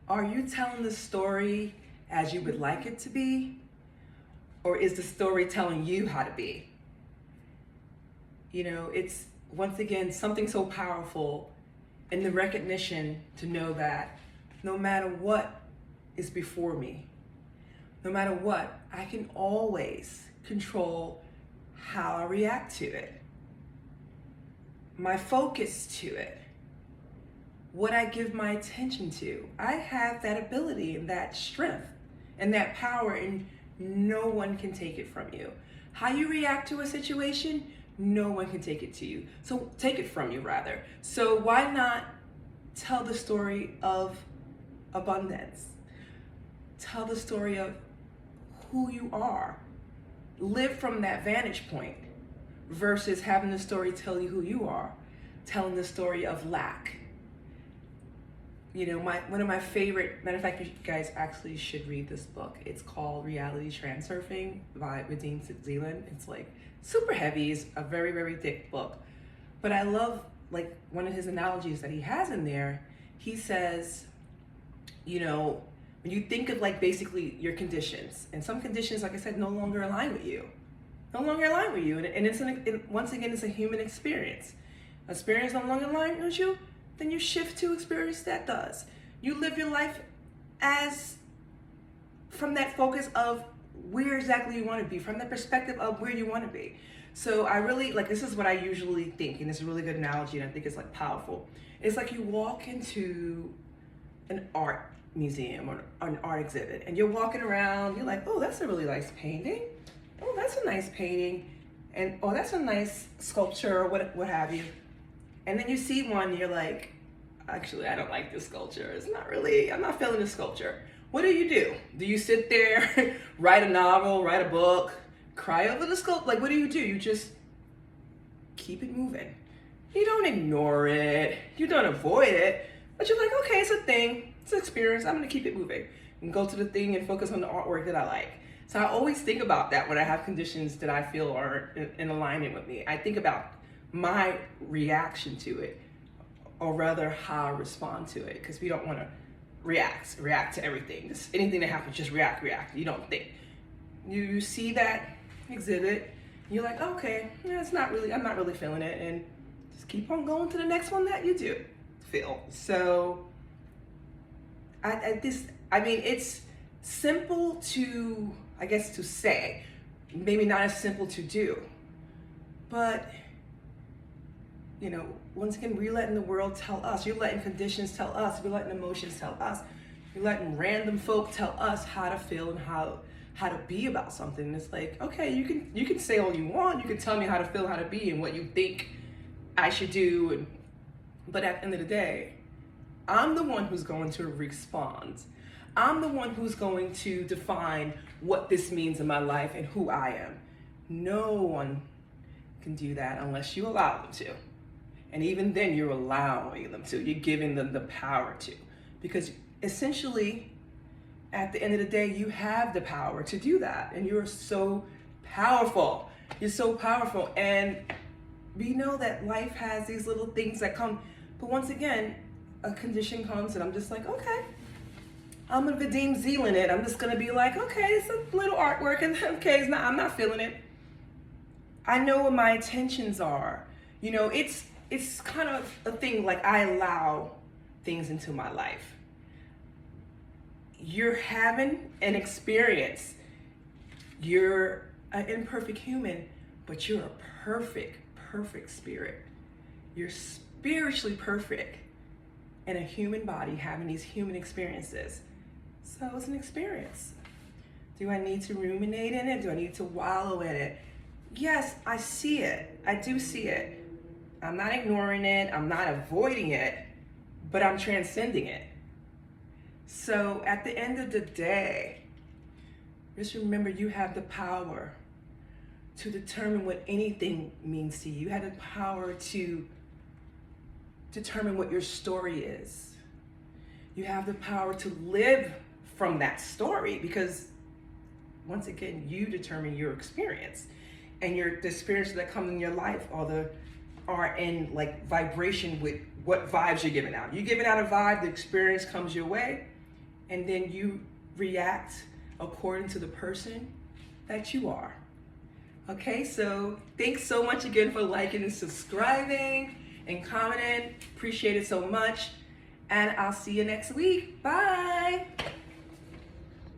Are you telling the story as you would like it to be? Or is the story telling you how to be? It's once again something so powerful in the recognition to know that no matter what is before me, no matter what, I can always control how I react to it, my focus to it, what I give my attention to. I have that ability and that strength and that power, and no one can take it from you. How you react to a situation, no one can take it to you. So take it from you rather. So why not tell the story of abundance? Tell the story of who you are. Live from that vantage point versus having the story tell you who you are, telling the story of lack. One of my favorite, matter of fact, you guys actually should read this book. It's called Reality Transurfing by Vadim Zeland. It's like super heavy. It's a very, very thick book. But I love like one of his analogies that he has in there. He says, when you think of like basically your conditions, and some conditions, like I said, no longer align with you. And once again, it's a human experience. Experience no longer aligns with you, then you shift to experience that does. You live your life as from that focus of where exactly you want to be, from the perspective of where you want to be. So I really, like, this is what I usually think, and it's a really good analogy, and I think it's like powerful. It's like you walk into an art museum or an art exhibit, and you're walking around, you're like, oh, that's a really nice painting. Oh, that's a nice painting. And oh, that's a nice sculpture, or what have you. And then you see one, and you're like, actually, I don't like this sculpture. I'm not feeling this sculpture. What do? Do you sit there, write a novel, write a book, cry over the sculpture? Like, what do? You just keep it moving. You don't ignore it. You don't avoid it. But you're like, okay, it's a thing. It's an experience. I'm going to keep it moving. And go to the thing and focus on the artwork that I like. So I always think about that when I have conditions that I feel are in alignment with me. I think about my reaction to it, or rather how I respond to it, because we don't want to react to everything. Just anything that happens, just react. You don't think. You see that exhibit, you're like, okay, yeah, I'm not really feeling it, and just keep on going to the next one that you do feel. So it's simple to, I guess, to say, maybe not as simple to do, but once again, we're letting the world tell us. You're letting conditions tell us. We're letting emotions tell us. You're letting random folk tell us how to feel and how to be about something. And it's like, okay, you can say all you want. You can tell me how to feel, how to be, and what you think I should do. But at the end of the day, I'm the one who's going to respond. I'm the one who's going to define what this means in my life and who I am. No one can do that unless you allow them to. And even then, you're allowing them to. You're giving them the power to. Because essentially, at the end of the day, you have the power to do that. And you're so powerful. You're so powerful. And we know that life has these little things that come. But once again, a condition comes and I'm just like, okay, I'm going to Vadim Zeland it. I'm just going to be like, okay, it's a little artwork. And okay, I'm not feeling it. I know what my intentions are. It's kind of a thing, like I allow things into my life. You're having an experience. You're an imperfect human, but you're a perfect spirit. You're spiritually perfect in a human body having these human experiences. So it's an experience. Do I need to ruminate in it? Do I need to wallow in it? Yes, I see it. I do see it. I'm not ignoring it. I'm not avoiding it, but I'm transcending it. So at the end of the day, just remember you have the power to determine what anything means to you. You have the power to determine what your story is. You have the power to live from that story, because once again, you determine your experience, and the experiences that come in your life are in like vibration with what vibes you're giving out. You're giving out a vibe, the experience comes your way. and then you react according to the person that you are. Okay, so thanks so much again for liking and subscribing and commenting. Appreciate it so much. And I'll see you next week. Bye.